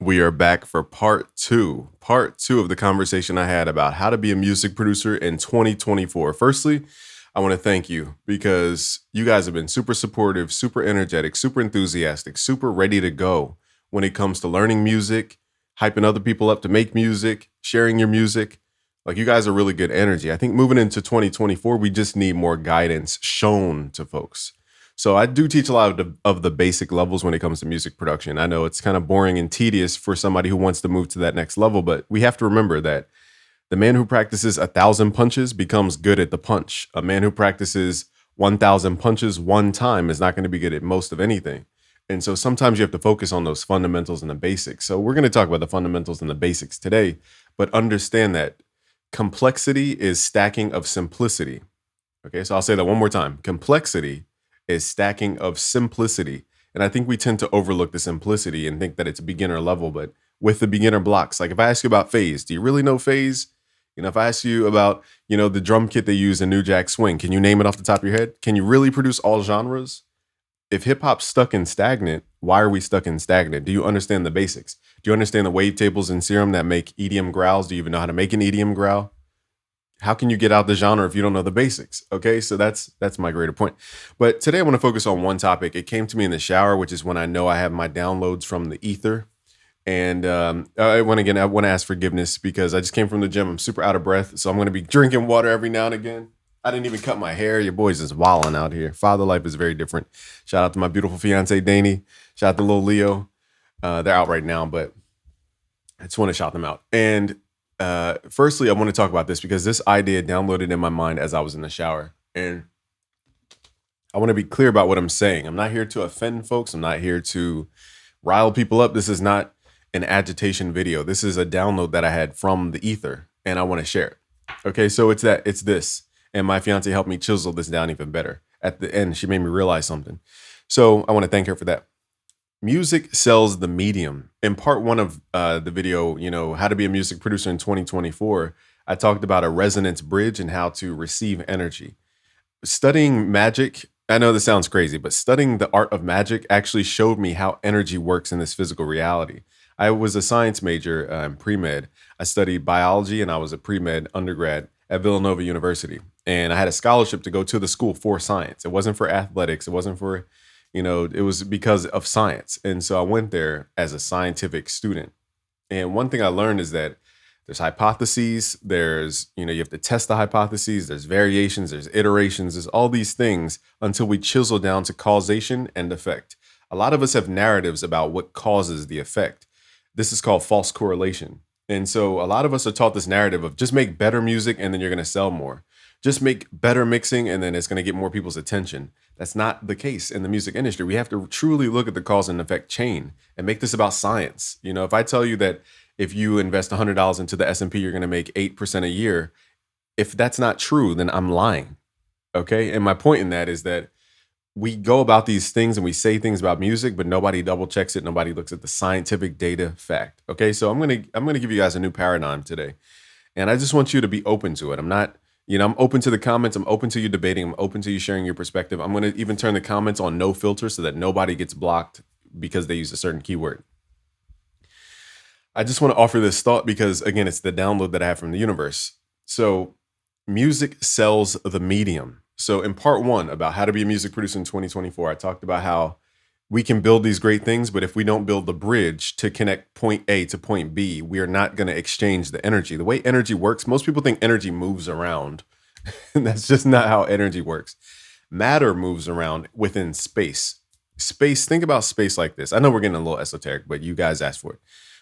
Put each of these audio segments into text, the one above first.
We are back for part two of the conversation I had about how to be a music producer in 2024. Firstly, I want to thank you because you guys have been super supportive, super energetic, super enthusiastic, super ready to go when it comes to learning music, hyping other people up to make music, sharing your music. Like, you guys are really good energy. I think moving into 2024, we just need more guidance shown to folks. So I do teach a lot of the basic levels when it comes to music production. I know it's kind of boring and tedious for somebody who wants to move to that next level, but we have to remember that the man who practices 1,000 punches becomes good at the punch. A man who practices 1,000 punches one time is not going to be good at most of anything. And so sometimes you have to focus on those fundamentals and the basics. So we're going to talk about the fundamentals and the basics today, but understand that complexity is stacking of simplicity. Okay, so I'll say that one more time. Complexity is stacking of simplicity. And I think we tend to overlook the simplicity and think that it's beginner level, but with the beginner blocks, like if I ask you about phase, do you really know phase? If I ask you about, the drum kit they use in New Jack Swing, can you name it off the top of your head? Can you really produce all genres? If hip hop's stuck in stagnant, why are we stuck in stagnant? Do you understand the basics? Do you understand the wavetables in Serum that make EDM growls? Do you even know how to make an EDM growl? How can you get out the genre if you don't know the basics? Okay, so that's my greater point. But today I want to focus on one topic. It came to me in the shower, which is when I know I have my downloads from the ether. And I want to ask forgiveness because I just came from the gym. I'm super out of breath, so I'm going to be drinking water every now and again. I didn't even cut my hair. Your boy's just wilding out here. Father life is very different. Shout out to my beautiful fiance, Danny. Shout out to little Leo. They're out right now, but I just want to shout them out. And firstly, I want to talk about this because this idea downloaded in my mind as I was in the shower. And I want to be clear about what I'm saying. I'm not here to offend folks. I'm not here to rile people up. This is not an agitation video. This is a download that I had from the ether and I want to share it. Okay, so it's this. And my fiance helped me chisel this down even better. At the end, she made me realize something. So I want to thank her for that. Music sells the medium. In part one of the video, how to be a music producer in 2024, I talked about a resonance bridge and how to receive energy. Studying magic, I know this sounds crazy, but studying the art of magic actually showed me how energy works in this physical reality. I was a science major in pre-med. I studied biology and I was a pre-med undergrad at Villanova University. And I had a scholarship to go to the school for science. It wasn't for athletics. It wasn't for it was because of science. And so I went there as a scientific student. And one thing I learned is that there's hypotheses, you have to test the hypotheses, there's variations, there's iterations, there's all these things until we chisel down to causation and effect. A lot of us have narratives about what causes the effect. This is called false correlation. And so a lot of us are taught this narrative of just make better music and then you're going to sell more. Just make better mixing and then it's going to get more people's attention. That's not the case in the music industry. We have to truly look at the cause and effect chain and make this about science. If I tell you that if you invest $100 into the S&P, you're going to make 8% a year, if that's not true, then I'm lying. Okay? And my point in that is that we go about these things and we say things about music, but nobody double checks it. Nobody looks at the scientific data fact. Okay? So I'm going to give you guys a new paradigm today. And I just want you to be open to it. I'm open to the comments. I'm open to you debating. I'm open to you sharing your perspective. I'm going to even turn the comments on no filter so that nobody gets blocked because they use a certain keyword. I just want to offer this thought because, again, it's the download that I have from the universe. So music sells the medium. So in part one about how to be a music producer in 2024, I talked about how we can build these great things, but if we don't build the bridge to connect point A to point B, we are not going to exchange the energy. The way energy works, most people think energy moves around. And that's just not how energy works. Matter moves around within space. Think about space like this. I know we're getting a little esoteric, but you guys asked for it.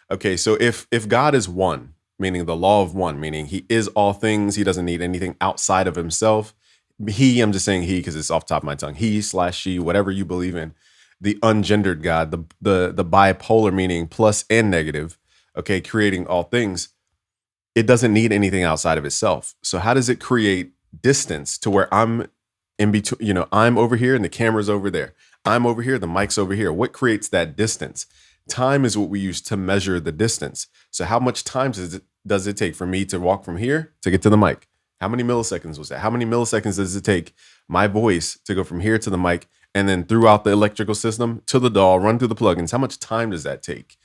Okay, so if God is one, meaning the law of one, meaning he is all things, he doesn't need anything outside of himself. I'm just saying he because it's off the top of my tongue. He/she, whatever you believe in. The ungendered God, the bipolar meaning plus and negative, okay, creating all things, it doesn't need anything outside of itself. So how does it create distance to where I'm in between, I'm over here and the camera's over there. I'm over here, the mic's over here. What creates that distance? Time is what we use to measure the distance. So how much time does it take for me to walk from here to get to the mic? How many milliseconds was that? How many milliseconds does it take my voice to go from here to the mic and then throughout the electrical system to the DAW, run through the plugins? How much time does that take?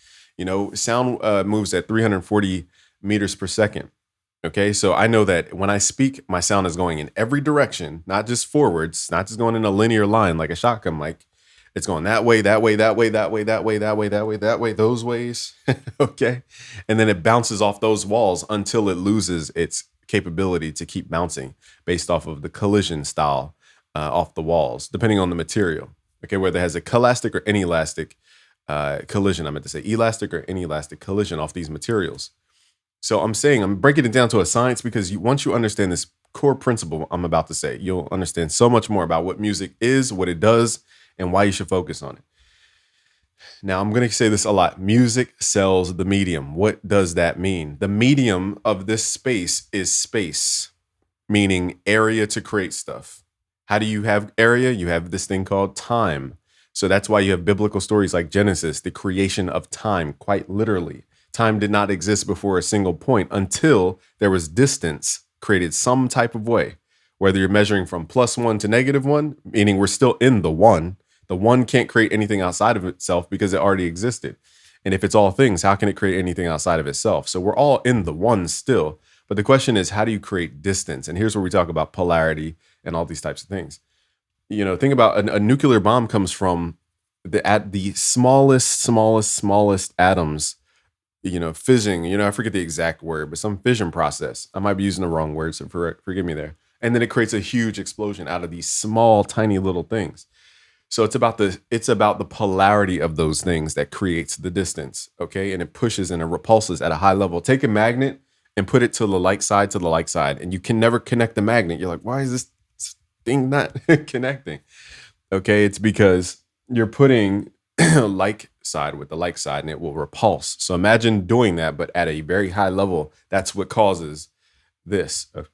Sound moves at 340 meters per second. Okay, so I know that when I speak, my sound is going in every direction, not just forwards, not just going in a linear line like a shotgun mic. It's going that way, that way, that way, that way, that way, that way, that way, that way, those ways. Okay. And then it bounces off those walls until it loses its capability to keep bouncing based off of the collision style off the walls, depending on the material. Okay, whether it has a elastic or inelastic collision. I meant to say elastic or inelastic collision off these materials. So I'm breaking it down to a science because once you understand this core principle I'm about to say, you'll understand so much more about what music is, what it does, and why you should focus on it. Now, I'm going to say this a lot. Music sells the medium. What does that mean? The medium of this space is space, meaning area to create stuff. How do you have area? You have this thing called time. So that's why you have biblical stories like Genesis, the creation of time, quite literally. Time did not exist before a single point until there was distance created some type of way, whether you're measuring from +1 to -1, meaning we're still in the one. The one can't create anything outside of itself because it already existed. And if it's all things, how can it create anything outside of itself? So we're all in the one still. But the question is, how do you create distance? And here's where we talk about polarity and all these types of things. Think about a nuclear bomb comes from at the smallest atoms, fission, I forget the exact word, but some fission process. I might be using the wrong word, so forgive me there. And then it creates a huge explosion out of these small, tiny little things. So it's about the polarity of those things that creates the distance, okay? And it pushes and it repulses at a high level. Take a magnet and put it to the like side, and you can never connect the magnet. You're like, why is this thing not connecting? Okay, it's because you're putting like side with the like side and it will repulse. So imagine doing that, but at a very high level. That's what causes this. And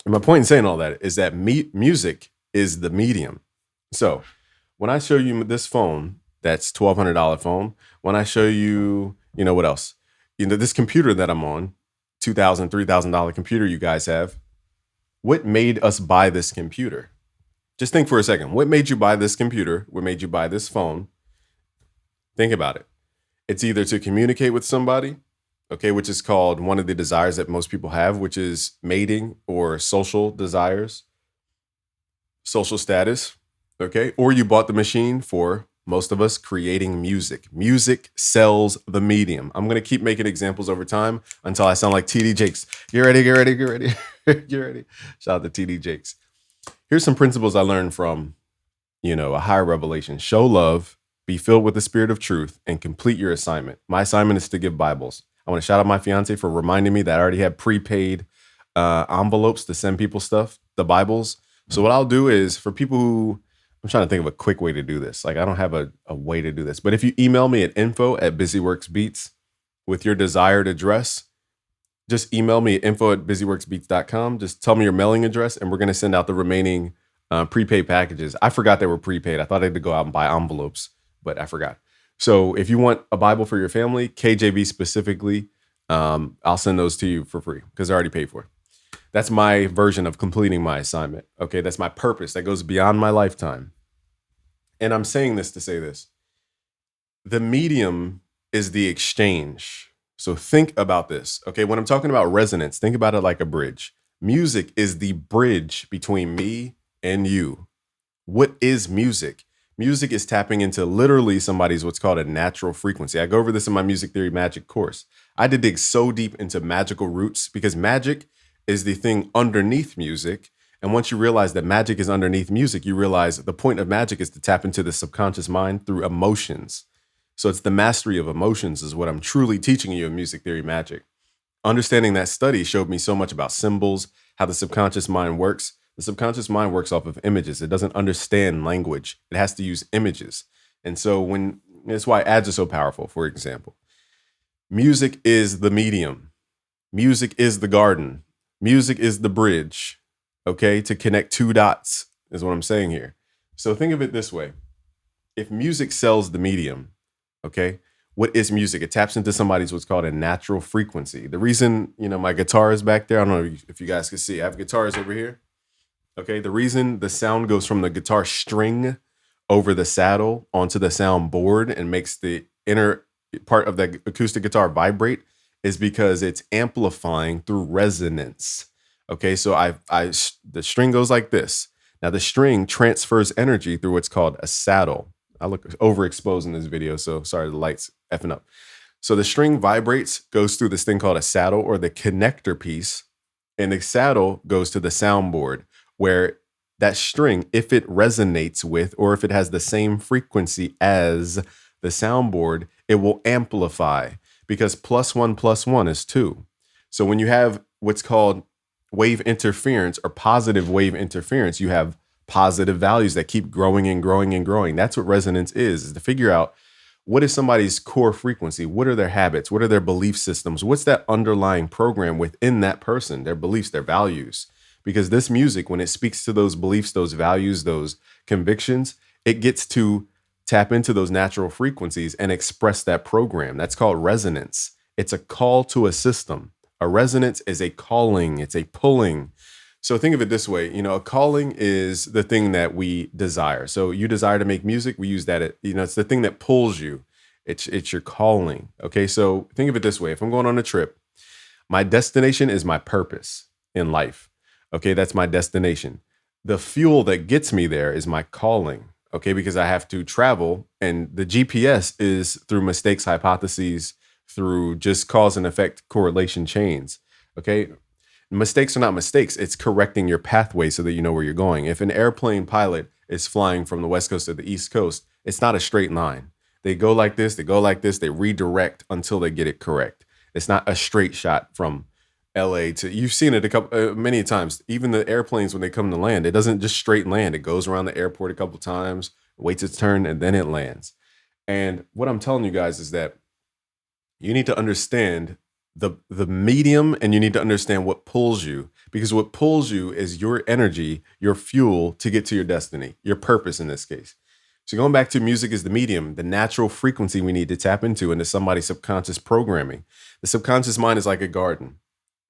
my point in saying all that is that music is the medium. So when I show you this phone, that's $1,200 phone. When I show you, what else? This computer that I'm on, $2,000, $3,000 computer you guys have. What made us buy this computer? Just think for a second. What made you buy this computer? What made you buy this phone? Think about it. It's either to communicate with somebody, okay, which is called one of the desires that most people have, which is mating or social desires, social status, okay? Or you bought the machine for, most of us, creating music. Music sells the medium. I'm going to keep making examples over time until I sound like TD Jakes. Get ready, get ready, get ready, get ready. Shout out to TD Jakes. Here's some principles I learned from, a higher revelation. Show love, be filled with the spirit of truth, and complete your assignment. My assignment is to give Bibles. I want to shout out my fiance for reminding me that I already had prepaid envelopes to send people stuff, the Bibles. So what I'll do is for people who, I'm trying to think of a quick way to do this. Like I don't have a way to do this, but if you email me at info@busyworksbeats with your desired address, just email me at info@busyworksbeats.com. Just tell me your mailing address and we're going to send out the remaining prepaid packages. I forgot they were prepaid. I thought I had to go out and buy envelopes, but I forgot. So if you want a Bible for your family, KJV specifically, I'll send those to you for free because I already paid for it. That's my version of completing my assignment. Okay, that's my purpose. That goes beyond my lifetime. And I'm saying this to say this. The medium is the exchange. So think about this. Okay, when I'm talking about resonance, think about it like a bridge. Music is the bridge between me and you. What is music? Music is tapping into literally somebody's what's called a natural frequency. I go over this in my music theory magic course. I had to dig so deep into magical roots because magic is the thing underneath music. And once you realize that magic is underneath music, you realize the point of magic is to tap into the subconscious mind through emotions. So it's the mastery of emotions is what I'm truly teaching you in music theory magic. Understanding that study showed me so much about symbols, how the subconscious mind works. The subconscious mind works off of images. It doesn't understand language. It has to use images. And so that's why ads are so powerful, for example. Music is the medium. Music is the garden. Music is the bridge, okay, to connect two dots is what I'm saying here. So think of it this way. If music sells the medium, okay, what is music? It taps into somebody's what's called a natural frequency. The reason, my guitar is back there, I don't know if you guys can see, I have guitars over here. Okay, the reason the sound goes from the guitar string over the saddle onto the sound board and makes the inner part of the acoustic guitar vibrate is because it's amplifying through resonance. Okay, so the string goes like this. Now the string transfers energy through what's called a saddle. I look overexposed in this video, so sorry, the light's effing up. So the string vibrates, goes through this thing called a saddle or the connector piece, and the saddle goes to the soundboard where that string, if it resonates with or if it has the same frequency as the soundboard, it will amplify because +1 + 1 is 2. So when you have what's called wave interference or positive wave interference, you have positive values that keep growing and growing and growing. That's what resonance is to figure out what is somebody's core frequency? What are their habits? What are their belief systems? What's that underlying program within that person, their beliefs, their values? Because this music, when it speaks to those beliefs, those values, those convictions, it gets to tap into those natural frequencies and express that program. That's called resonance. It's a call to a system. A resonance is a calling, it's a pulling. So think of it this way, a calling is the thing that we desire. So you desire to make music, we use that, it's the thing that pulls you. It's your calling. Okay, so think of it this way. If I'm going on a trip, my destination is my purpose in life. Okay, that's my destination. The fuel that gets me there is my calling. Okay, because I have to travel, and the GPS is through mistakes, hypotheses, through just cause and effect correlation chains. Okay, mistakes are not mistakes. It's correcting your pathway so that you know where you're going. If an airplane pilot is flying from the West Coast to the East Coast, it's not a straight line. They go like this, they go like this, they redirect until they get it correct. It's not a straight shot from LA to, you've seen it many times. Even the airplanes, when they come to land, it doesn't just straight land. It goes around the airport a couple times, waits its turn, and then it lands. And what I'm telling you guys is that you need to understand the medium, and you need to understand what pulls you, because what pulls you is your energy, your fuel to get to your destiny, your purpose in this case. So going back to music is the medium, the natural frequency we need to tap into somebody's subconscious programming. The subconscious mind is like a garden.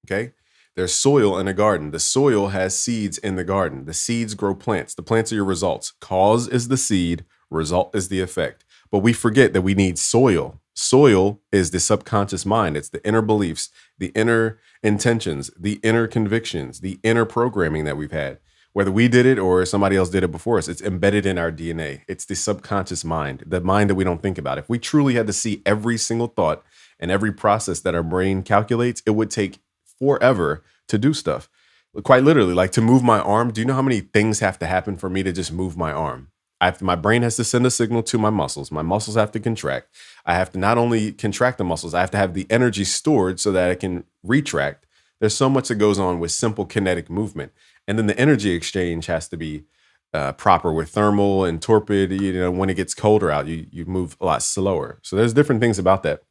Okay. There's soil in a garden. The soil has seeds in the garden. The seeds grow plants. The plants are your results. Cause is the seed. Result is the effect. But we forget that we need soil. Soil is the subconscious mind. It's the inner beliefs, the inner intentions, the inner convictions, the inner programming that we've had. Whether we did it or somebody else did it before us, it's embedded in our DNA. It's the subconscious mind, the mind that we don't think about. If we truly had to see every single thought and every process that our brain calculates, it would take forever to do stuff. Quite literally, like to move my arm. Do you know how many things have to happen for me to just move my arm? My brain has to send a signal to my muscles. My muscles have to contract. I have to not only contract the muscles, I have to have the energy stored so that I can retract. There's so much that goes on with simple kinetic movement. And then the energy exchange has to be proper with thermal and torpid. When it gets colder out, you move a lot slower. So there's different things about that.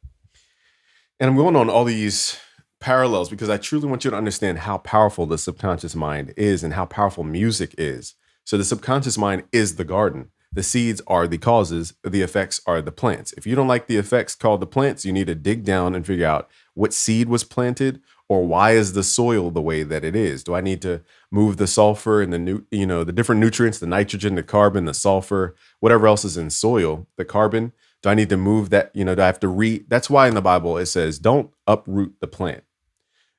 And I'm going on all these parallels because I truly want you to understand how powerful the subconscious mind is and how powerful music is. So the subconscious mind is the garden. The seeds are the causes. The effects are the plants. If you don't like the effects called the plants, you need to dig down and figure out what seed was planted, or why is the soil the way that it is? Do I need to move the sulfur and the different nutrients, the nitrogen, the carbon, the sulfur, whatever else is in soil, the carbon? Do I need to move that? Do I have to that's why in the Bible it says, don't uproot the plant.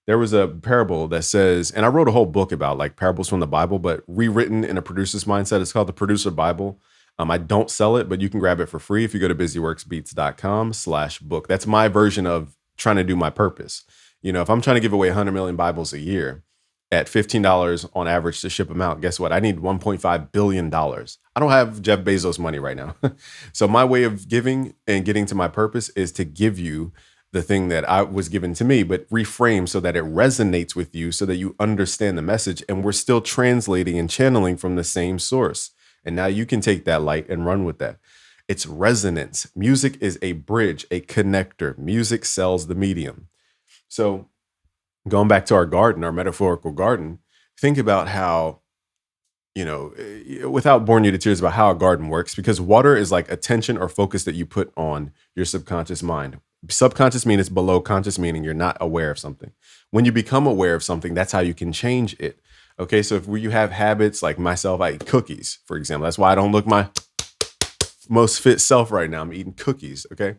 There was a parable that says, and I wrote a whole book about like parables from the Bible, but rewritten in a producer's mindset. It's called the Producer Bible. I don't sell it, but you can grab it for free if you go to busyworksbeats.com/book. That's my version of trying to do my purpose. If I'm trying to give away 100 million Bibles a year at $15 on average to ship them out, guess what? I need $1.5 billion. I don't have Jeff Bezos money right now. So my way of giving and getting to my purpose is to give you the thing that I was given to me, but reframe so that it resonates with you so that you understand the message. And we're still translating and channeling from the same source. And now you can take that light and run with that. It's resonance. Music is a bridge, a connector. Music sells the medium. So going back to our garden, our metaphorical garden, think about how, without boring you to tears about how a garden works, because water is like attention or focus that you put on your subconscious mind. Subconscious meaning it's below conscious, meaning you're not aware of something. When you become aware of something, that's how you can change it. Okay, so if you have habits like myself, I eat cookies, for example. That's why I don't look my most fit self right now. I'm eating cookies, okay?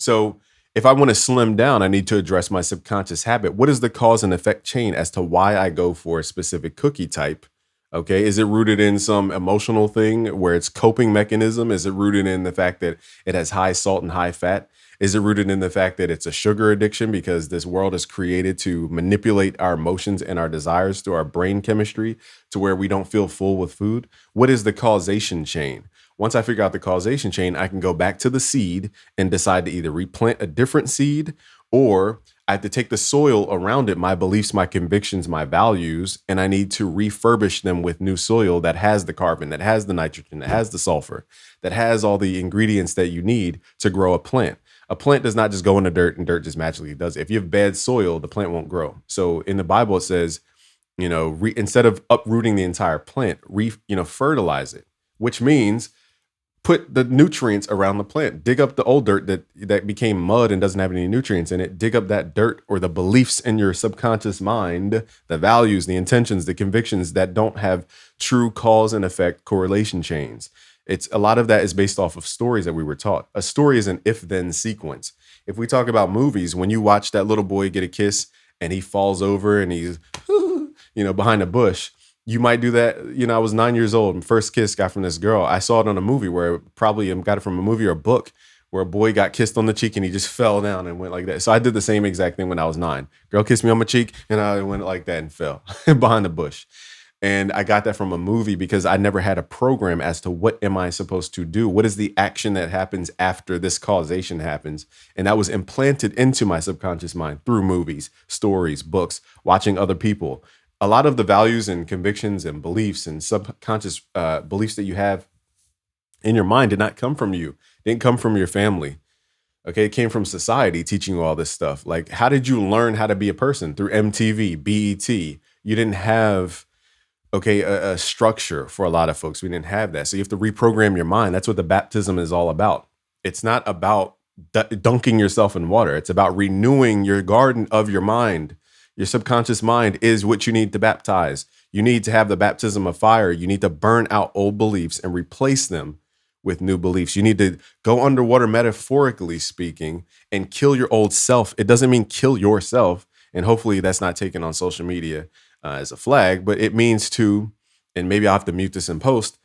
So if I want to slim down, I need to address my subconscious habit. What is the cause and effect chain as to why I go for a specific cookie type? Okay. Is it rooted in some emotional thing where it's coping mechanism? Is it rooted in the fact that it has high salt and high fat? Is it rooted in the fact that it's a sugar addiction because this world is created to manipulate our emotions and our desires through our brain chemistry to where we don't feel full with food? What is the causation chain? Once I figure out the causation chain, I can go back to the seed and decide to either replant a different seed, or I have to take the soil around it, my beliefs, my convictions, my values, and I need to refurbish them with new soil that has the carbon, that has the nitrogen, that has the sulfur, that has all the ingredients that you need to grow a plant. A plant does not just go in the dirt and dirt just magically does it. If you have bad soil, the plant won't grow. So in the Bible, it says, instead of uprooting the entire plant, fertilize it, which means put the nutrients around the plant. Dig up the old dirt that became mud and doesn't have any nutrients in it. Dig up that dirt or the beliefs in your subconscious mind, the values, the intentions, the convictions that don't have true cause and effect correlation chains. It's a lot of that is based off of stories that we were taught. A story is an if-then sequence. If we talk about movies, when you watch that little boy get a kiss and he falls over and he's, behind a bush, you might do that. I was 9 years old and first kiss got from this girl. I saw it on a movie where probably got it from a movie or a book where a boy got kissed on the cheek and he just fell down and went like that. So I did the same exact thing when I was 9. Girl kissed me on my cheek and I went like that and fell behind the bush. And I got that from a movie because I never had a program as to what am I supposed to do? What is the action that happens after this causation happens? And that was implanted into my subconscious mind through movies, stories, books, watching other people. A lot of the values and convictions and beliefs and subconscious beliefs that you have in your mind did not come from you. It didn't come from your family. Okay, it came from society teaching you all this stuff. Like, how did you learn how to be a person? Through MTV, BET. You didn't have a structure for a lot of folks. We didn't have that. So you have to reprogram your mind. That's what the baptism is all about. It's not about dunking yourself in water. It's about renewing your garden of your mind. Your subconscious mind is what you need to baptize. You need to have the baptism of fire. You need to burn out old beliefs and replace them with new beliefs. You need to go underwater, metaphorically speaking, and kill your old self. It doesn't mean kill yourself. And hopefully that's not taken on social media as a flag, but it means to, and maybe I'll have to mute this in post,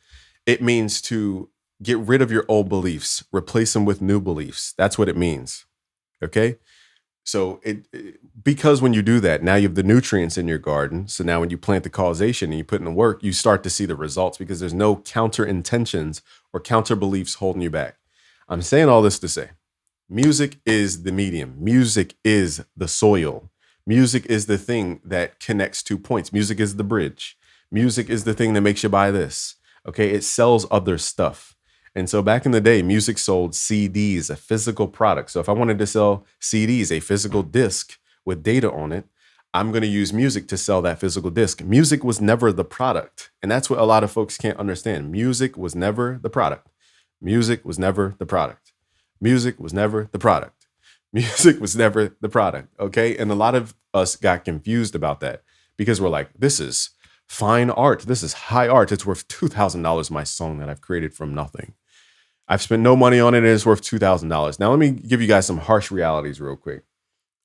it means to get rid of your old beliefs, replace them with new beliefs. That's what it means. Okay. So because when you do that, now you have the nutrients in your garden. So now when you plant the causation and you put in the work, you start to see the results because there's no counter intentions or counter beliefs holding you back. I'm saying all this to say, music is the medium. Music is the soil. Music is the thing that connects 2 points. Music is the bridge. Music is the thing that makes you buy this. Okay, it sells other stuff. And so back in the day, music sold CDs, a physical product. So if I wanted to sell CDs, a physical disc with data on it, I'm going to use music to sell that physical disc. Music was never the product. And that's what a lot of folks can't understand. Music was never the product. Music was never the product. Music was never the product. Music was never the product, okay? And a lot of us got confused about that because we're like, this is fine art. This is high art. It's worth $2,000, my song that I've created from nothing. I've spent no money on it and it's worth $2,000. Now, let me give you guys some harsh realities real quick.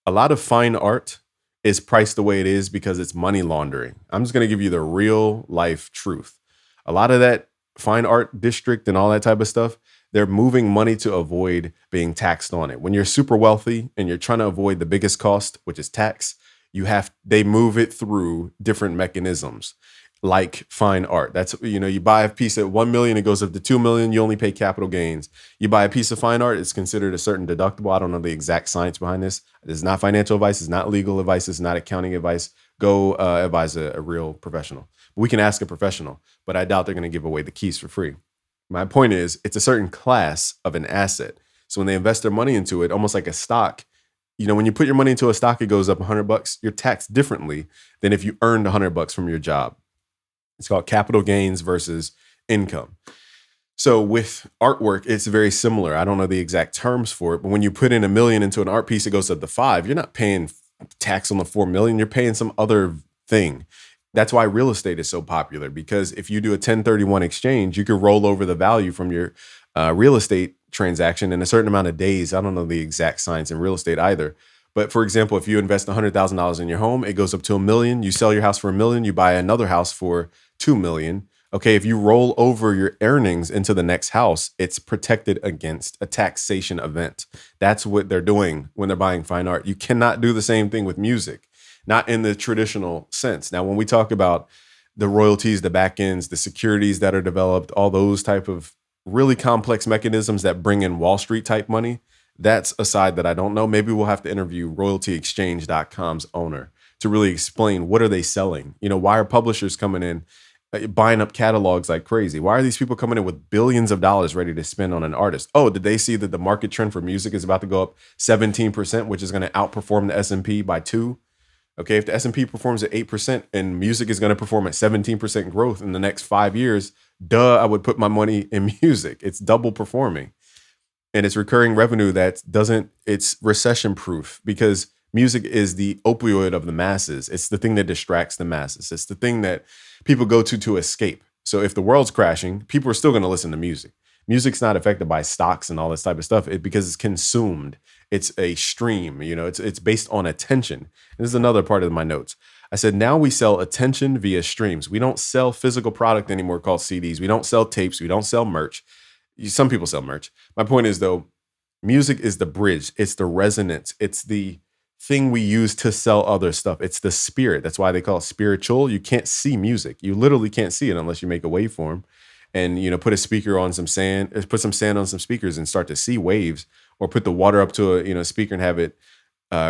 A lot of fine art is priced the way it is because it's money laundering. I'm just going to give you the real life truth. A lot of that fine art district and all that type of stuff, they're moving money to avoid being taxed on it. When you're super wealthy and you're trying to avoid the biggest cost, which is tax, they move it through different mechanisms like fine art. That's, you buy a piece at 1 million, it goes up to 2 million, you only pay capital gains. You buy a piece of fine art, it's considered a certain deductible. I don't know the exact science behind this. This is not financial advice, it's not legal advice, it's not accounting advice. Go advise a real professional. We can ask a professional, but I doubt they're going to give away the keys for free. My point is, it's a certain class of an asset. So when they invest their money into it, almost like a stock, when you put your money into a stock, it goes up $100. You're taxed differently than if you earned $100 from your job. It's called capital gains versus income. So with artwork, it's very similar. I don't know the exact terms for it, but when you put in $1 million into an art piece, it goes up to 5. You're not paying tax on the 4 million. You're paying some other thing. That's why real estate is so popular, because if you do a 1031 exchange, you can roll over the value from your real estate transaction in a certain amount of days. I don't know the exact science in real estate either. But for example, if you invest $100,000 in your home, it goes up to $1 million. You sell your house for $1 million, you buy another house for $2 million. Okay, if you roll over your earnings into the next house, it's protected against a taxation event. That's what they're doing when they're buying fine art. You cannot do the same thing with music, not in the traditional sense. Now, when we talk about the royalties, the back ends, the securities that are developed, all those type of really complex mechanisms that bring in Wall Street type money, that's a side that I don't know. Maybe we'll have to interview royaltyexchange.com's owner to really explain what are they selling. Why are publishers coming in buying up catalogs like crazy? Why are these people coming in with billions of dollars ready to spend on an artist? Oh, did they see that the market trend for music is about to go up 17%, which is going to outperform the S&P by 2? Okay, if the S&P performs at 8% and music is going to perform at 17% growth in the next 5 years, I would put my money in music. It's double performing. And it's recurring revenue it's recession proof, because music is the opioid of the masses. It's the thing that distracts the masses. It's the thing that people go to escape. So if the world's crashing, people are still going to listen to music. Music's not affected by stocks and all this type of stuff because it's consumed. It's a stream, it's based on attention. This is another part of my notes. I said, now we sell attention via streams. We don't sell physical product anymore called CDs. We don't sell tapes. We don't sell merch. Some people sell merch. My point is, though, music is the bridge. It's the resonance. It's the thing we use to sell other stuff. It's the spirit. That's why they call it spiritual. You can't see music. You literally can't see it unless you make a waveform and, put a speaker on some sand, put some sand on some speakers and start to see waves, or put the water up to a speaker and have it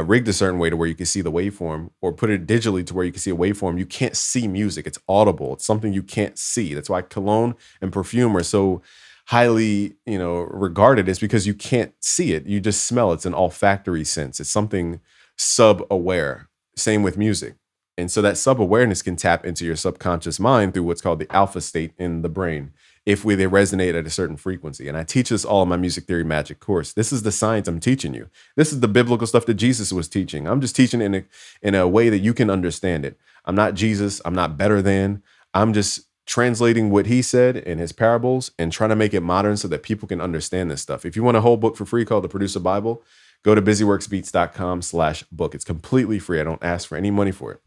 rigged a certain way to where you can see the waveform, or put it digitally to where you can see a waveform. You can't see music. It's audible. It's something you can't see. That's why cologne and perfume are so highly, regarded, is because you can't see it. You just smell it. It's an olfactory sense. It's something sub-aware. Same with music. And so that sub-awareness can tap into your subconscious mind through what's called the alpha state in the brain, if they resonate at a certain frequency. And I teach this all in my Music Theory Magic course. This is the science I'm teaching you. This is the biblical stuff that Jesus was teaching. I'm just teaching it in a way that you can understand it. I'm not Jesus. I'm not better than. I'm just translating what he said in his parables and trying to make it modern so that people can understand this stuff. If you want a whole book for free called The Producer Bible, go to busyworksbeats.com/book. It's completely free. I don't ask for any money for it.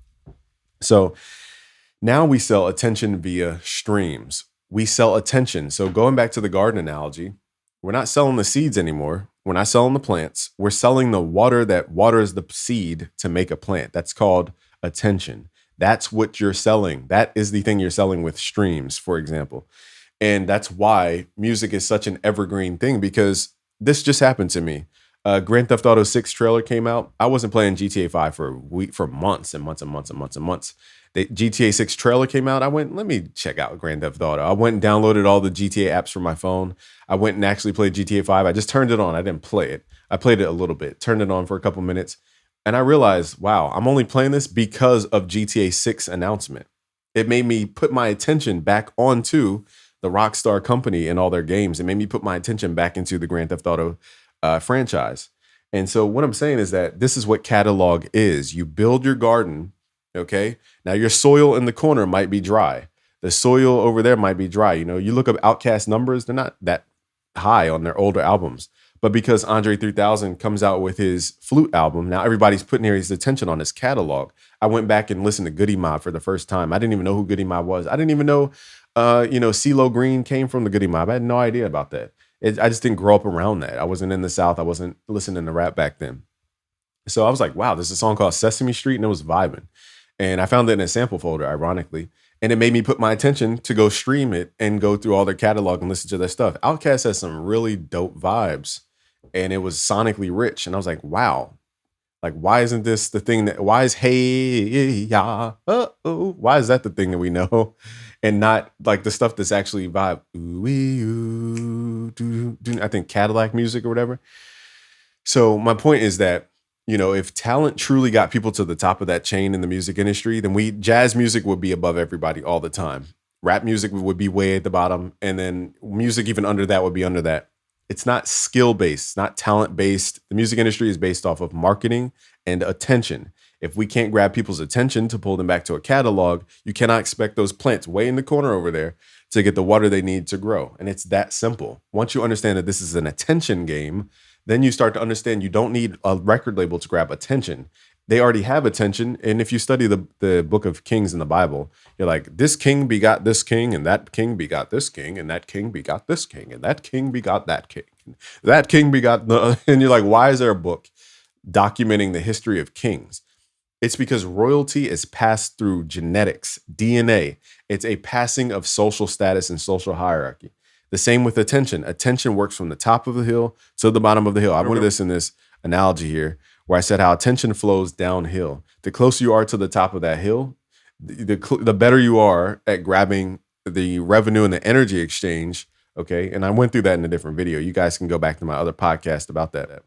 So now we sell attention via streams. We sell attention. So going back to the garden analogy, we're not selling the seeds anymore. We're not selling the plants. We're selling the water that waters the seed to make a plant. That's called attention. That's what you're selling. That is the thing you're selling with streams, for example. And that's why music is such an evergreen thing, because this just happened to me. Grand Theft Auto 6 trailer came out. I wasn't playing GTA 5 for months and months and months and months and months. The GTA 6 trailer came out. I went, let me check out Grand Theft Auto. I went and downloaded all the GTA apps from my phone. I went and actually played GTA 5. I just turned it on. I didn't play it. I played it a little bit, turned it on for a couple minutes. And I realized, wow, I'm only playing this because of GTA 6 announcement. It made me put my attention back onto the Rockstar company and all their games. It made me put my attention back into the Grand Theft Auto franchise. And so what I'm saying is that this is what catalog is. You build your garden, okay? Now your soil in the corner might be dry. The soil over there might be dry. You look up Outkast numbers, they're not that high on their older albums. But because Andre 3000 comes out with his flute album, now everybody's putting his attention on his catalog. I went back and listened to Goody Mob for the first time. I didn't even know who Goody Mob was. I didn't even know, CeeLo Green came from the Goody Mob. I had no idea about that. I just didn't grow up around that. I wasn't in the South. I wasn't listening to rap back then. So I was like, wow, there's a song called Sesame Street, and it was vibing. And I found it in a sample folder, ironically. And it made me put my attention to go stream it and go through all their catalog and listen to their stuff. Outkast has some really dope vibes, and it was sonically rich. And I was like, wow, like, why isn't this the thing why is hey, ya, why is that the thing that we know? And not like the stuff that's actually vibe. I think Cadillac music or whatever. So my point is that, if talent truly got people to the top of that chain in the music industry, then jazz music would be above everybody all the time. Rap music would be way at the bottom. And then music even under that would be under that. It's not skill-based, not talent-based. The music industry is based off of marketing and attention. If we can't grab people's attention to pull them back to a catalog, you cannot expect those plants way in the corner over there to get the water they need to grow. And it's that simple. Once you understand that this is an attention game, then you start to understand you don't need a record label to grab attention. They already have attention. And if you study the book of Kings in the Bible, you're like, this king begot this king, and that king begot this king, and that king begot this king, and that king begot that king. That king begot the, and you're like, why is there a book documenting the history of kings? It's because royalty is passed through genetics, DNA. It's a passing of social status and social hierarchy. The same with attention. Attention works from the top of the hill to the bottom of the hill. I wanted this in this analogy here where I said how attention flows downhill. The closer you are to the top of that hill, the better you are at grabbing the revenue and the energy exchange. Okay. And I went through that in a different video. You guys can go back to my other podcast about that.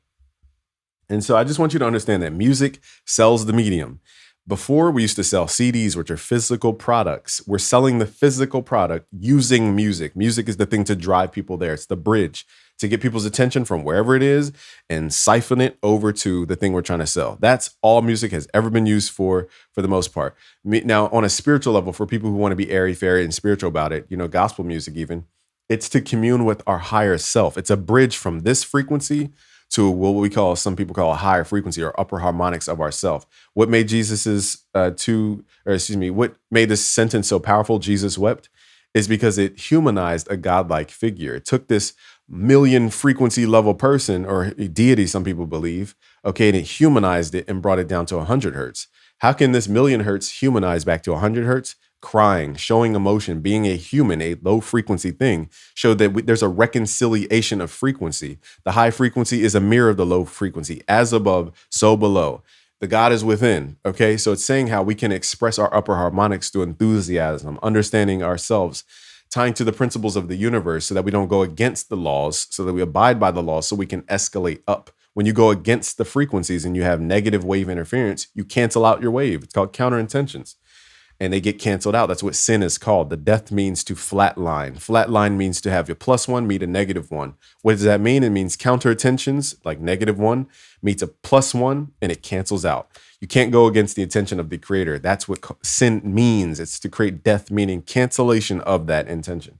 And so I just want you to understand that music sells the medium. Before, we used to sell CDs, which are physical products. We're selling the physical product using music. Music is the thing to drive people there. It's the bridge to get people's attention from wherever it is and siphon it over to the thing we're trying to sell. That's all music has ever been used for the most part. Now, on a spiritual level, for people who want to be airy-fairy and spiritual about it, gospel music even, it's to commune with our higher self. It's a bridge from this frequency to what some people call a higher frequency or upper harmonics of ourself. What made what made this sentence so powerful, Jesus wept, is because it humanized a godlike figure. It took this million frequency level person or deity, some people believe, okay, and it humanized it and brought it down to 100 hertz. How can this million hertz humanize back to 100 hertz? Crying, showing emotion, being a human, a low frequency thing, showed that there's a reconciliation of frequency. The high frequency is a mirror of the low frequency. As above, so below. The God is within. Okay, so it's saying how we can express our upper harmonics through enthusiasm, understanding ourselves, tying to the principles of the universe so that we don't go against the laws, so that we abide by the laws so we can escalate up. When you go against the frequencies and you have negative wave interference, you cancel out your wave. It's called counterintentions. And they get canceled out. That's what sin is called. The death means to flatline. Flatline means to have your +1 meet a -1. What does that mean? It means counter-attentions, like -1, meets a +1, and it cancels out. You can't go against the intention of the creator. That's what sin means. It's to create death, meaning cancellation of that intention.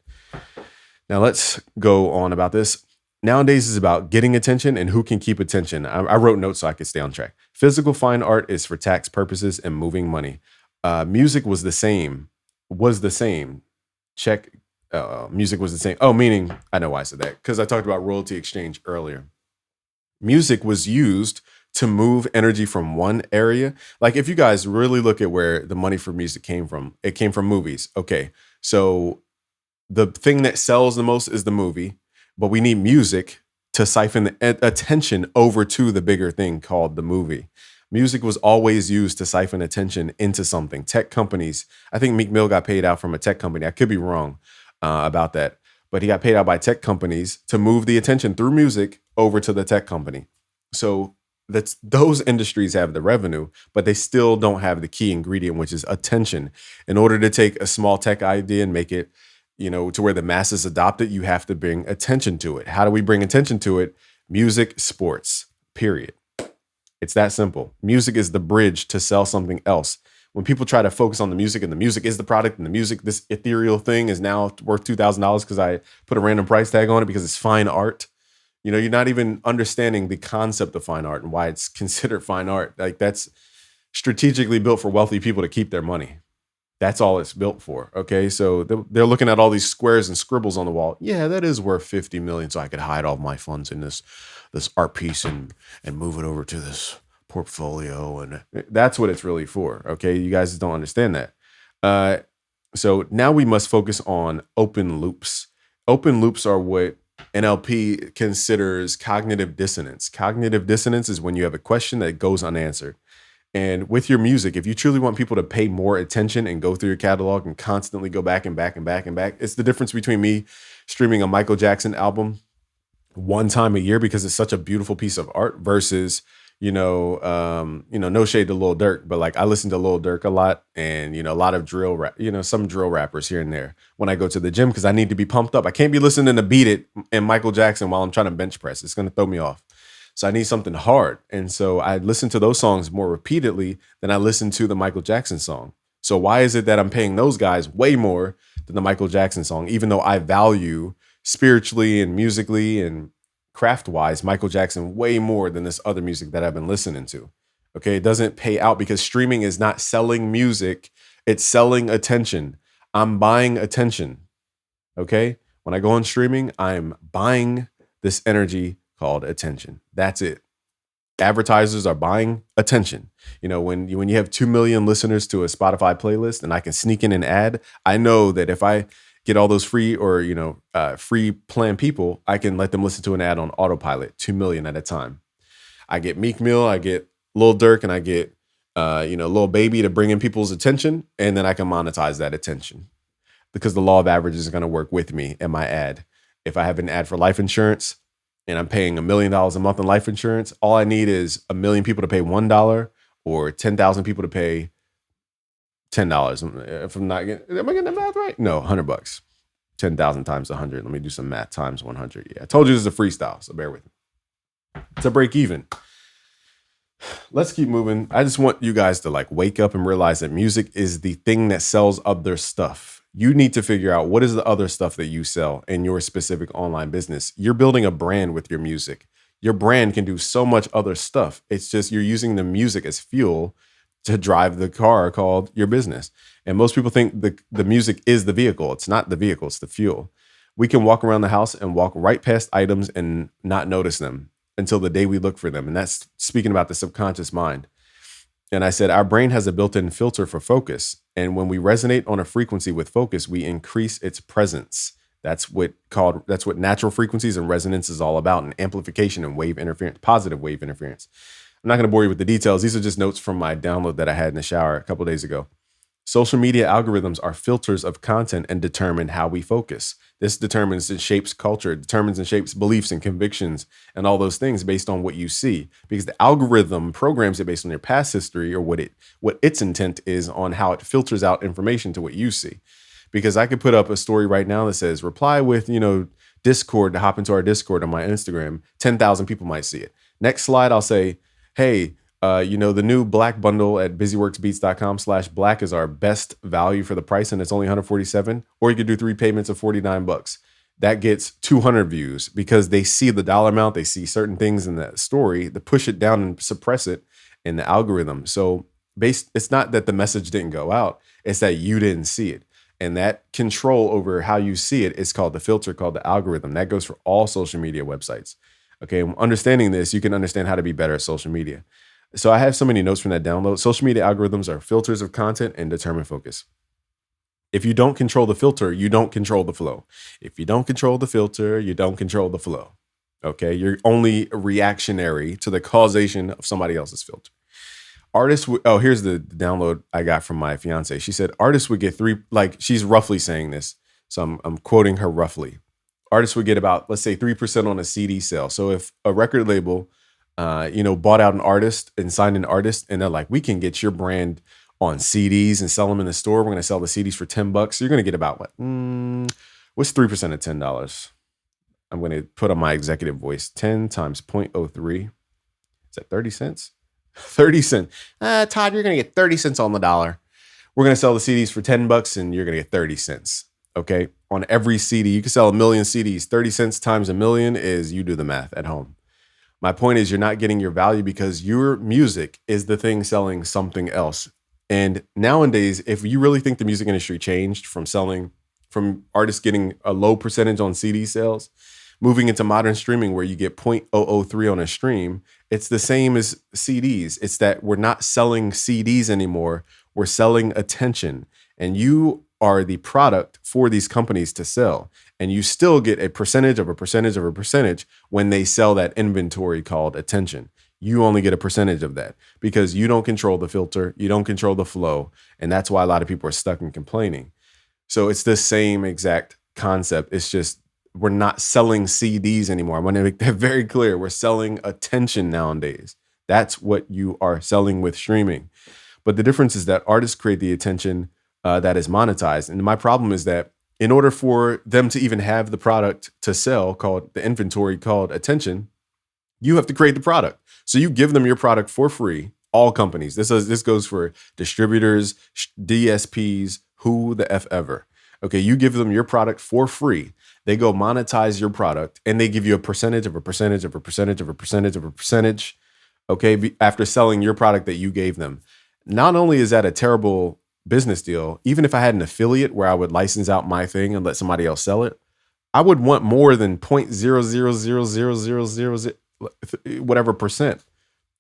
Now let's go on about this. Nowadays is about getting attention and who can keep attention. I wrote notes so I could stay on track. Physical fine art is for tax purposes and moving money. Music was the same. Check. Music was the same. Oh, meaning, I know why I said that. Because I talked about royalty exchange earlier. Music was used to move energy from one area. Like if you guys really look at where the money for music came from, it came from movies. Okay, so the thing that sells the most is the movie, but we need music to siphon the attention over to the bigger thing called the movie. Music was always used to siphon attention into something. Tech companies, I think Meek Mill got paid out from a tech company. I could be wrong about that, but he got paid out by tech companies to move the attention through music over to the tech company. So those industries have the revenue, but they still don't have the key ingredient, which is attention. In order to take a small tech idea and make it, to where the masses adopt it, you have to bring attention to it. How do we bring attention to it? Music, sports, period. It's that simple. Music is the bridge to sell something else. When people try to focus on the music and the music is the product and the music, this ethereal thing is now worth $2,000 because I put a random price tag on it because it's fine art. You're not even understanding the concept of fine art and why it's considered fine art. Like that's strategically built for wealthy people to keep their money. That's all it's built for. Okay. So they're looking at all these squares and scribbles on the wall. Yeah, that is worth 50 million. So I could hide all my funds in this art piece and move it over to this portfolio. And that's what it's really for. Okay. You guys don't understand that. So now we must focus on open loops. Open loops are what NLP considers cognitive dissonance. Cognitive dissonance is when you have a question that goes unanswered. And with your music, if you truly want people to pay more attention and go through your catalog and constantly go back and back and back and back, it's the difference between me streaming a Michael Jackson album one time a year because it's such a beautiful piece of art versus, no shade to Lil Durk, but like I listen to Lil Durk a lot and, a lot of drill rap, some drill rappers here and there when I go to the gym because I need to be pumped up. I can't be listening to Beat It and Michael Jackson while I'm trying to bench press. It's going to throw me off. So I need something hard. And so I listen to those songs more repeatedly than I listen to the Michael Jackson song. So why is it that I'm paying those guys way more than the Michael Jackson song, even though I value spiritually and musically and craft wise Michael Jackson way more than this other music that I've been listening to. Okay. It doesn't pay out because streaming is not selling music, it's selling attention. I'm buying attention. Okay. When I go on streaming, I'm buying this energy called attention. That's it. Advertisers are buying attention. You know, when you have 2 million listeners to a Spotify playlist and I can sneak in an ad, I know that if I get all those free or, free plan people, I can let them listen to an ad on autopilot, 2 million at a time. I get Meek Mill, I get Lil Durk, and I get, Lil Baby to bring in people's attention, and then I can monetize that attention because the law of averages is going to work with me and my ad. If I have an ad for life insurance and I'm paying $1 million a month in life insurance, all I need is 1 million people to pay $1 or 10,000 people to pay $10. If I'm not getting, am I getting the math right? No, $100. 10,000 times 100. Let me do some math times 100. Yeah, I told you this is a freestyle, so bear with me. It's a break even. Let's keep moving. I just want you guys to wake up and realize that music is the thing that sells other stuff. You need to figure out what is the other stuff that you sell in your specific online business. You're building a brand with your music. Your brand can do so much other stuff. It's just you're using the music as fuel to drive the car called your business. And most people think the music is the vehicle. It's not the vehicle, it's the fuel. We can walk around the house and walk right past items and not notice them until the day we look for them. And that's speaking about the subconscious mind. And I said, our brain has a built-in filter for focus. And when we resonate on a frequency with focus, we increase its presence. That's what natural frequencies and resonance is all about, and amplification and wave interference, positive wave interference. I'm not going to bore you with the details. These are just notes from my download that I had in the shower a couple of days ago. Social media algorithms are filters of content and determine how we focus. This determines and shapes culture, determines and shapes beliefs and convictions and all those things based on what you see. Because the algorithm programs it based on your past history or what its intent is on how it filters out information to what you see. Because I could put up a story right now that says reply with, Discord to hop into our Discord on my Instagram. 10,000 people might see it. Next slide, I'll say, hey, the new Black bundle at busyworksbeats.com/black is our best value for the price, and it's only $147. Or you could do 3 payments of $49. That gets 200 views because they see the dollar amount, they see certain things in that story, they push it down and suppress it in the algorithm. So it's not that the message didn't go out, it's that you didn't see it. And that control over how you see it is called the filter, called the algorithm. That goes for all social media websites. Okay, understanding this, you can understand how to be better at social media. So I have so many notes from that download. Social media algorithms are filters of content and determine focus. If you don't control the filter, you don't control the flow. If you don't control the filter, you don't control the flow. Okay, you're only reactionary to the causation of somebody else's filter. Here's the download I got from my fiance. She said artists would get she's roughly saying this. So I'm quoting her roughly. Artists would get about, let's say 3% on a CD sale. So if a record label, bought out an artist and signed an artist and they're like, we can get your brand on CDs and sell them in the store. We're going to sell the CDs for $10. So you're going to get about what's 3% of $10? I'm going to put on my executive voice. 10 times 0.03. Is that 30 cents? 30 cents. Todd, you're going to get 30 cents on the dollar. We're going to sell the CDs for $10 and you're going to get 30 cents. Okay. On every CD, you can sell 1 million CDs. 30 cents times 1 million is, you do the math at home. My point is you're not getting your value because your music is the thing selling something else. And nowadays, if you really think the music industry changed from artists getting a low percentage on CD sales, moving into modern streaming where you get 0.003 on a stream, it's the same as CDs. It's that we're not selling CDs anymore. We're selling attention. And you are the product for these companies to sell. And you still get a percentage of a percentage of a percentage when they sell that inventory called attention. You only get a percentage of that because you don't control the filter. You don't control the flow. And that's why a lot of people are stuck and complaining. So it's the same exact concept. It's just we're not selling CDs anymore. I want to make that very clear. We're selling attention nowadays. That's what you are selling with streaming. But the difference is that artists create the attention that is monetized. And my problem is that in order for them to even have the product to sell, called the inventory called attention, you have to create the product. So you give them your product for free, all companies. This goes for distributors, DSPs, who the F ever. Okay, you give them your product for free. They go monetize your product and they give you a percentage of a percentage of a percentage of a percentage of a percentage. Okay, after selling your product that you gave them. Not only is that a terrible business deal, even if I had an affiliate where I would license out my thing and let somebody else sell it, I would want more than 0.0000000 whatever percent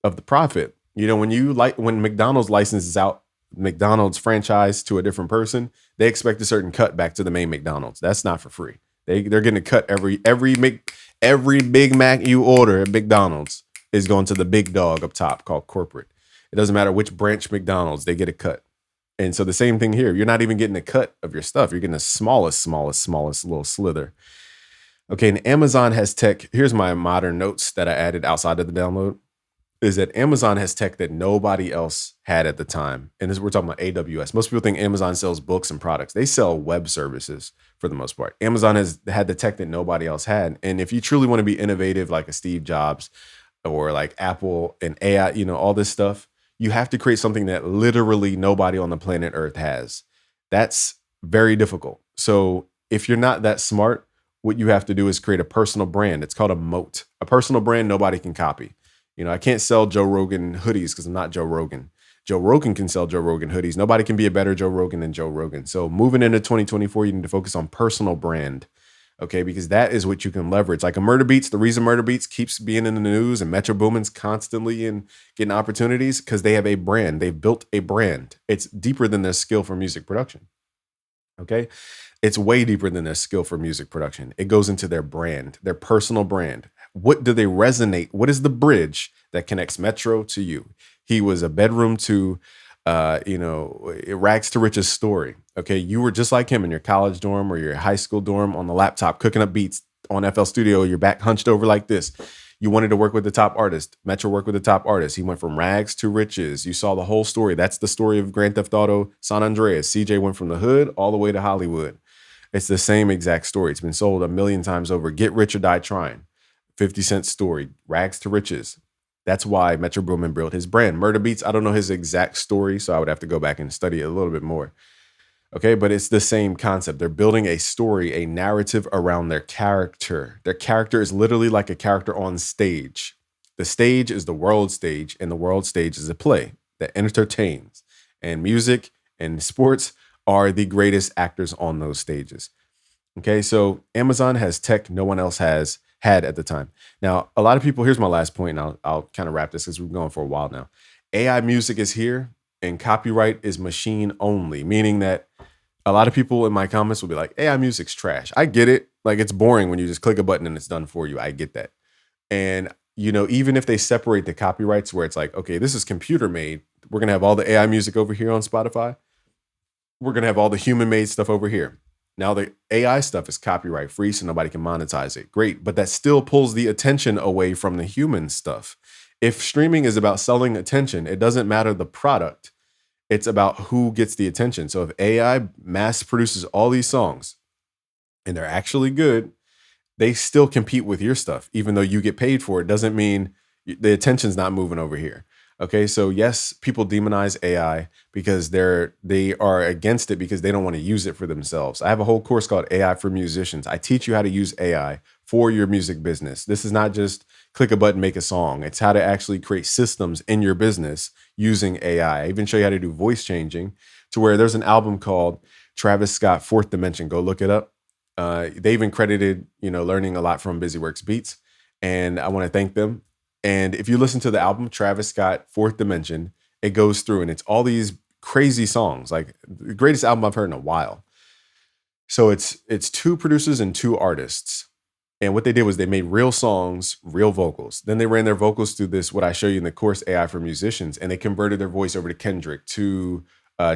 of the profit. When McDonald's licenses out McDonald's franchise to a different person, they expect a certain cut back to the main McDonald's. That's not for free. They're getting a cut every Big Mac you order at McDonald's is going to the big dog up top called corporate. It doesn't matter which branch McDonald's, they get a cut. And so the same thing here. You're not even getting a cut of your stuff. You're getting the smallest little slither. Okay, and Amazon has tech. Here's my modern notes that I added outside of the download. Is that Amazon has tech that nobody else had at the time. And this, we're talking about AWS. Most people think Amazon sells books and products. They sell web services for the most part. Amazon has had the tech that nobody else had. And if you truly want to be innovative like a Steve Jobs or like Apple and AI, all this stuff, you have to create something that literally nobody on the planet Earth has. That's very difficult. So if you're not that smart, what you have to do is create a personal brand. It's called a moat. A personal brand nobody can copy. I can't sell Joe Rogan hoodies because I'm not Joe Rogan. Joe Rogan can sell Joe Rogan hoodies. Nobody can be a better Joe Rogan than Joe Rogan. So moving into 2024, you need to focus on personal brand, okay? Because that is what you can leverage. Like a Murder Beats, the reason Murder Beats keeps being in the news and Metro Boomin's constantly in getting opportunities because they have a brand. They've built a brand. It's deeper than their skill for music production, okay? It's way deeper than their skill for music production. It goes into their brand, their personal brand. What do they resonate? What is the bridge that connects Metro to you? He was a bedroom to, rags to riches story. Okay, you were just like him in your college dorm or your high school dorm on the laptop, cooking up beats on FL Studio, your back hunched over like this. You wanted to work with the top artist. Metro worked with the top artist. He went from rags to riches. You saw the whole story. That's the story of Grand Theft Auto San Andreas. CJ went from the hood all the way to Hollywood. It's the same exact story. It's been sold a million times over. Get Rich or Die Trying. 50 Cent story, rags to riches. That's why Metro Boomin built his brand. Murder Beats, I don't know his exact story, so I would have to go back and study it a little bit more. Okay, but it's the same concept. They're building a story, a narrative around their character. Their character is literally like a character on stage. The stage is the world stage, and the world stage is a play that entertains. And music and sports are the greatest actors on those stages. Okay, so Amazon has tech no one else had at the time. Now, a lot of people, here's my last point, and I'll kind of wrap this because we've been going for a while now. AI music is here and copyright is machine only, meaning that a lot of people in my comments will be like, AI music's trash. I get it. Like, it's boring when you just click a button and it's done for you. I get that. And, even if they separate the copyrights where it's like, okay, this is computer made, we're going to have all the AI music over here on Spotify. We're going to have all the human made stuff over here. Now the AI stuff is copyright free, so nobody can monetize it. Great, but that still pulls the attention away from the human stuff. If streaming is about selling attention, it doesn't matter the product. It's about who gets the attention. So if AI mass produces all these songs and they're actually good, they still compete with your stuff. Even though you get paid for it, doesn't mean the attention's not moving over here. Okay, so yes, people demonize AI because they are against it because they don't want to use it for themselves. I have a whole course called AI for Musicians. I teach you how to use AI for your music business. This is not just click a button, make a song. It's how to actually create systems in your business using AI. I even show you how to do voice changing to where there's an album called Travis Scott, Fourth Dimension. Go look it up. They even credited, learning a lot from BusyWorks Beats. And I want to thank them. And if you listen to the album, Travis Scott, Fourth Dimension, it goes through and it's all these crazy songs, like the greatest album I've heard in a while. So it's two producers and two artists. And what they did was they made real songs, real vocals. Then they ran their vocals through this, what I show you in the course, AI for Musicians, and they converted their voice over to Kendrick, to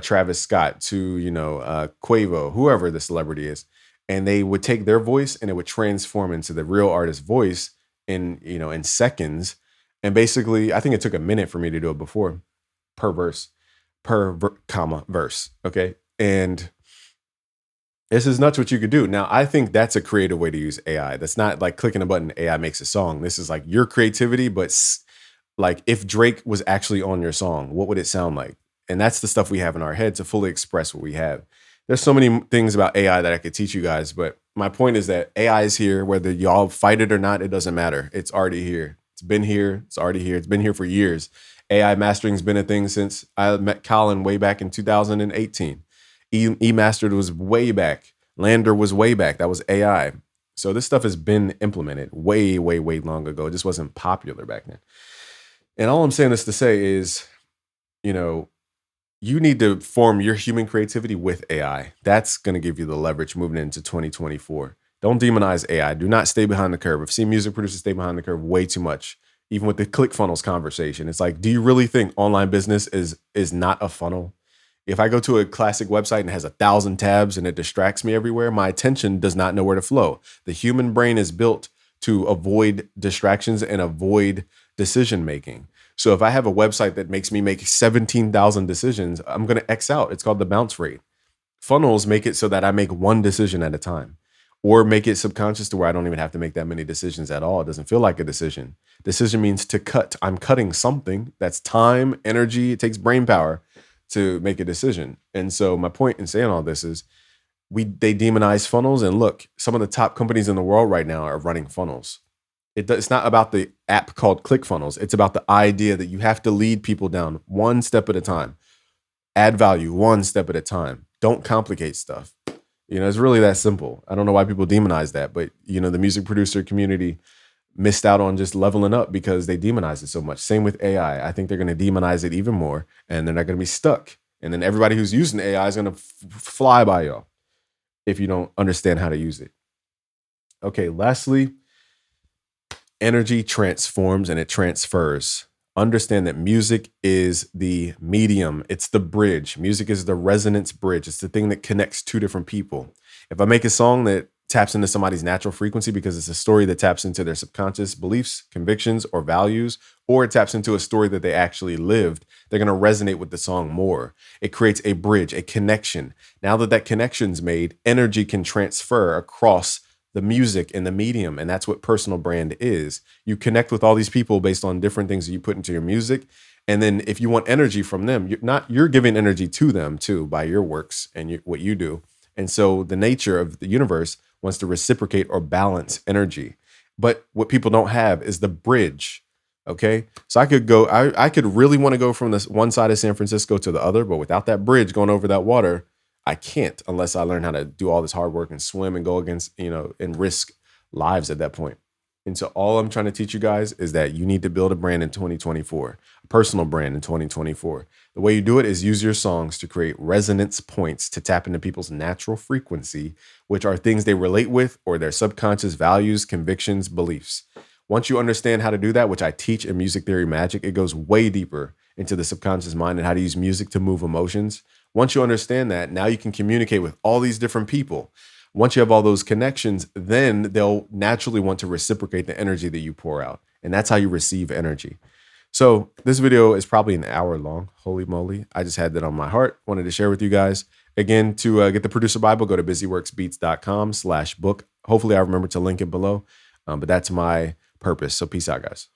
Travis Scott, to, Quavo, whoever the celebrity is. And they would take their voice and it would transform into the real artist's voice in seconds. And basically, I think it took a minute for me to do it before per verse, comma, verse. Okay. And this is nuts what you could do. Now, I think that's a creative way to use AI. That's not like clicking a button, AI makes a song. This is like your creativity, but like if Drake was actually on your song, what would it sound like? And that's the stuff we have in our head to fully express what we have. There's so many things about AI that I could teach you guys, but my point is that AI is here. Whether y'all fight it or not, it doesn't matter. It's already here. It's been here. It's already here. It's been here for years. AI mastering's been a thing since I met Colin way back in 2018. Mastered was way back. Lander was way back. That was AI. So this stuff has been implemented way, way, way long ago. It just wasn't popular back then. And all I'm saying this to say is, you know, you need to form your human creativity with AI. That's going to give you the leverage moving into 2024. Don't demonize AI. Do not stay behind the curve. I've seen music producers stay behind the curve way too much. Even with the ClickFunnels conversation, it's like, do you really think online business is not a funnel? If I go to a classic website and it has 1,000 tabs and it distracts me everywhere, my attention does not know where to flow. The human brain is built to avoid distractions and avoid decision making. So if I have a website that makes me make 17,000 decisions, I'm going to X out. It's called the bounce rate. Funnels make it so that I make one decision at a time, or make it subconscious to where I don't even have to make that many decisions at all. It doesn't feel like a decision. Decision means to cut. I'm cutting something. That's time, energy. It takes brain power to make a decision. And so my point in saying all this is they demonize funnels. And look, some of the top companies in the world right now are running funnels. It's not about the app called ClickFunnels. It's about the idea that you have to lead people down one step at a time, add value one step at a time. Don't complicate stuff. It's really that simple. I don't know why people demonize that, but the music producer community missed out on just leveling up because they demonize it so much. Same with AI. I think they're going to demonize it even more, and they're not going to be stuck. And then everybody who's using AI is going to fly by y'all if you don't understand how to use it. Okay, lastly, energy transforms and it transfers. Understand that music is the medium. It's the bridge. Music is the resonance bridge. It's the thing that connects two different people. If I make a song that taps into somebody's natural frequency because it's a story that taps into their subconscious beliefs, convictions, or values, or it taps into a story that they actually lived, they're going to resonate with the song more. It creates a bridge, a connection. Now that connection's made, energy can transfer across the music and the medium. And that's what personal brand is. You connect with all these people based on different things that you put into your music. And then if you want energy from them, you're giving energy to them too by your works and what you do. And so the nature of the universe wants to reciprocate or balance energy. But what people don't have is the bridge. Okay. So I could really want to go from this one side of San Francisco to the other, but without that bridge going over that water, I can't unless I learn how to do all this hard work and swim and go against, and risk lives at that point. And so all I'm trying to teach you guys is that you need to build a brand in 2024, a personal brand in 2024. The way you do it is use your songs to create resonance points to tap into people's natural frequency, which are things they relate with or their subconscious values, convictions, beliefs. Once you understand how to do that, which I teach in Music Theory Magic, it goes way deeper into the subconscious mind and how to use music to move emotions. Once you understand that, now you can communicate with all these different people. Once you have all those connections, then they'll naturally want to reciprocate the energy that you pour out. And that's how you receive energy. So this video is probably an hour long. Holy moly. I just had that on my heart. Wanted to share with you guys. Again, to get the Producer Bible, go to busyworksbeats.com/book. Hopefully I remember to link it below. But that's my purpose. So peace out, guys.